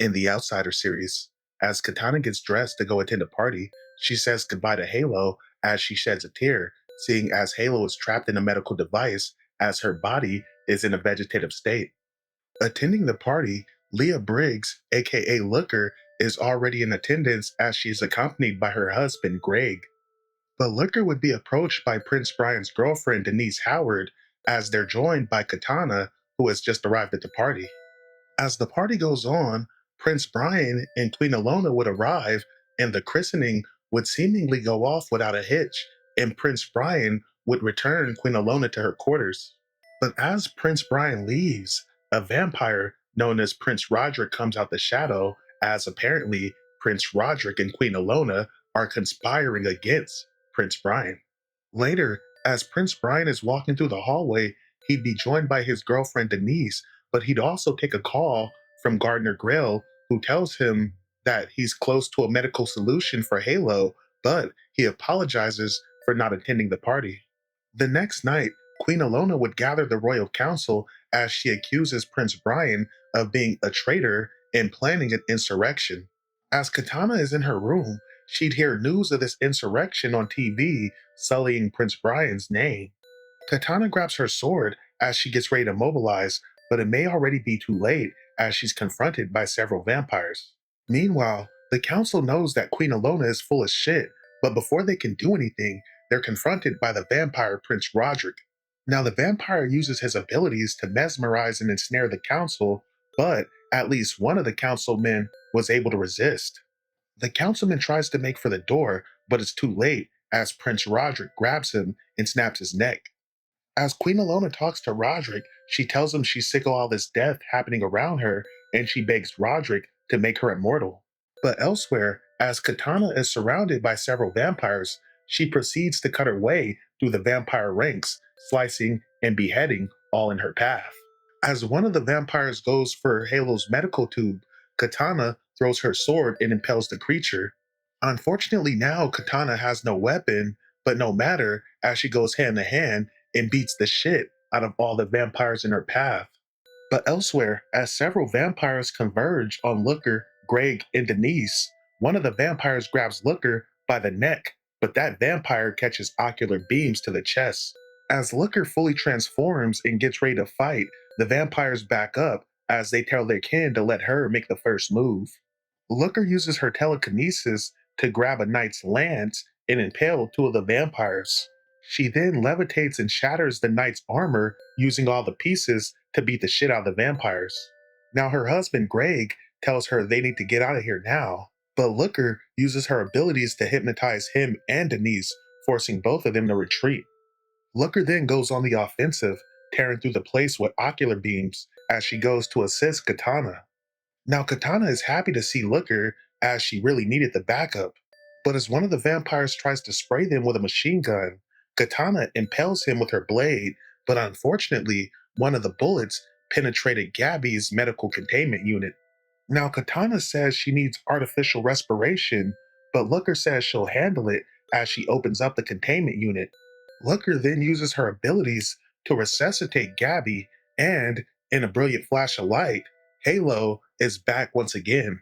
In the Outsider series, as Katana gets dressed to go attend a party, she says goodbye to Halo as she sheds a tear, seeing as Halo is trapped in a medical device as her body is in a vegetative state. Attending the party, Leah Briggs, aka Looker, is already in attendance as she is accompanied by her husband, Greg. But Looker would be approached by Prince Brian's girlfriend, Denise Howard, as they're joined by Katana, who has just arrived at the party. As the party goes on, Prince Brian and Queen Alona would arrive, and the christening would seemingly go off without a hitch, and Prince Brian would return Queen Alona to her quarters. But as Prince Brian leaves, a vampire known as Prince Roderick comes out the shadow, as apparently Prince Roderick and Queen Alona are conspiring against Prince Brian. Later, as Prince Brian is walking through the hallway, he'd be joined by his girlfriend Denise, but he'd also take a call from Gardner Grail, who tells him that he's close to a medical solution for Halo, but he apologizes for not attending the party. The next night, Queen Alona would gather the royal council as she accuses Prince Brian of being a traitor and planning an insurrection. As Katana is in her room, she'd hear news of this insurrection on TV, sullying Prince Brian's name. Katana grabs her sword as she gets ready to mobilize, but it may already be too late as she's confronted by several vampires. Meanwhile, the council knows that Queen Alona is full of shit, but before they can do anything, they're confronted by the vampire Prince Roderick. Now, the vampire uses his abilities to mesmerize and ensnare the council, but at least one of the councilmen was able to resist. The councilman tries to make for the door, but it's too late as Prince Roderick grabs him and snaps his neck. As Queen Alona talks to Roderick, she tells him she's sick of all this death happening around her, and she begs Roderick to make her immortal. But elsewhere, as Katana is surrounded by several vampires, she proceeds to cut her way through the vampire ranks, slicing and beheading all in her path. As one of the vampires goes for Halo's medical tube, Katana throws her sword and impales the creature. Unfortunately, now Katana has no weapon, but no matter, as she goes hand to hand and beats the shit out of all the vampires in her path. But elsewhere, as several vampires converge on Looker, Greg, and Denise, one of the vampires grabs Looker by the neck, but that vampire catches ocular beams to the chest. As Looker fully transforms and gets ready to fight, the vampires back up as they tell their kin to let her make the first move. Looker uses her telekinesis to grab a knight's lance and impale two of the vampires. She then levitates and shatters the knight's armor using all the pieces to beat the shit out of the vampires. Now, her husband Greg tells her they need to get out of here now, but Looker uses her abilities to hypnotize him and Denise, forcing both of them to retreat. Looker then goes on the offensive, tearing through the place with ocular beams as she goes to assist Katana. Now, Katana is happy to see Looker as she really needed the backup, but as one of the vampires tries to spray them with a machine gun, Katana impales him with her blade, but unfortunately, one of the bullets penetrated Gabby's medical containment unit. Now, Katana says she needs artificial respiration, but Looker says she'll handle it as she opens up the containment unit. Looker then uses her abilities to resuscitate Gabby, and in a brilliant flash of light, Halo is back once again.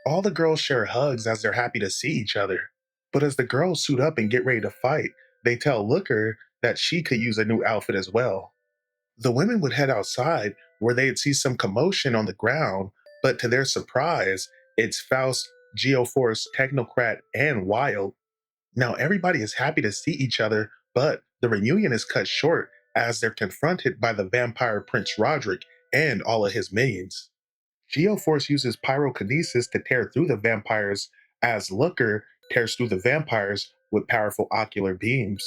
All the girls share hugs as they're happy to see each other. But as the girls suit up and get ready to fight, they tell Looker that she could use a new outfit as well. The women would head outside where they'd see some commotion on the ground, but to their surprise, it's Faust, Geoforce, Technocrat, and Wild. Now everybody is happy to see each other, but the reunion is cut short as they're confronted by the vampire Prince Roderick and all of his minions. Geoforce uses pyrokinesis to tear through the vampires, as Looker tears through the vampires with powerful ocular beams.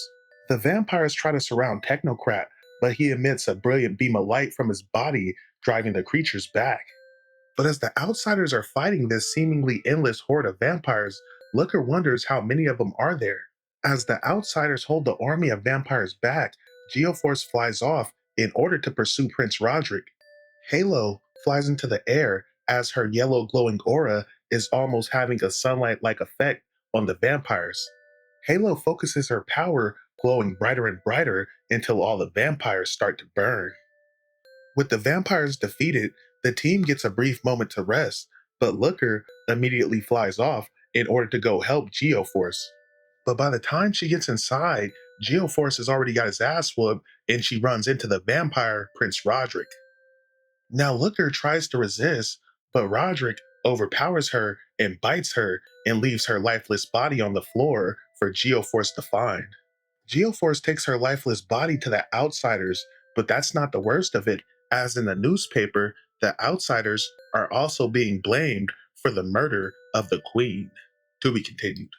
The vampires try to surround Technocrat, but he emits a brilliant beam of light from his body, driving the creatures back. But as the outsiders are fighting this seemingly endless horde of vampires, Looker wonders how many of them are there. As the outsiders hold the army of vampires back, Geoforce flies off in order to pursue Prince Roderick. Halo flies into the air as her yellow glowing aura is almost having a sunlight like effect on the vampires. Halo focuses her power glowing brighter and brighter until all the vampires start to burn. With the vampires defeated, the team gets a brief moment to rest, but Looker immediately flies off in order to go help Geoforce. But by the time she gets inside, Geoforce has already got his ass whooped and she runs into the vampire Prince Roderick. Now Looker tries to resist, but Roderick overpowers her and bites her and leaves her lifeless body on the floor for Geoforce to find. Geoforce takes her lifeless body to the outsiders, but that's not the worst of it, as in the newspaper, the outsiders are also being blamed for the murder of the queen. To be continued.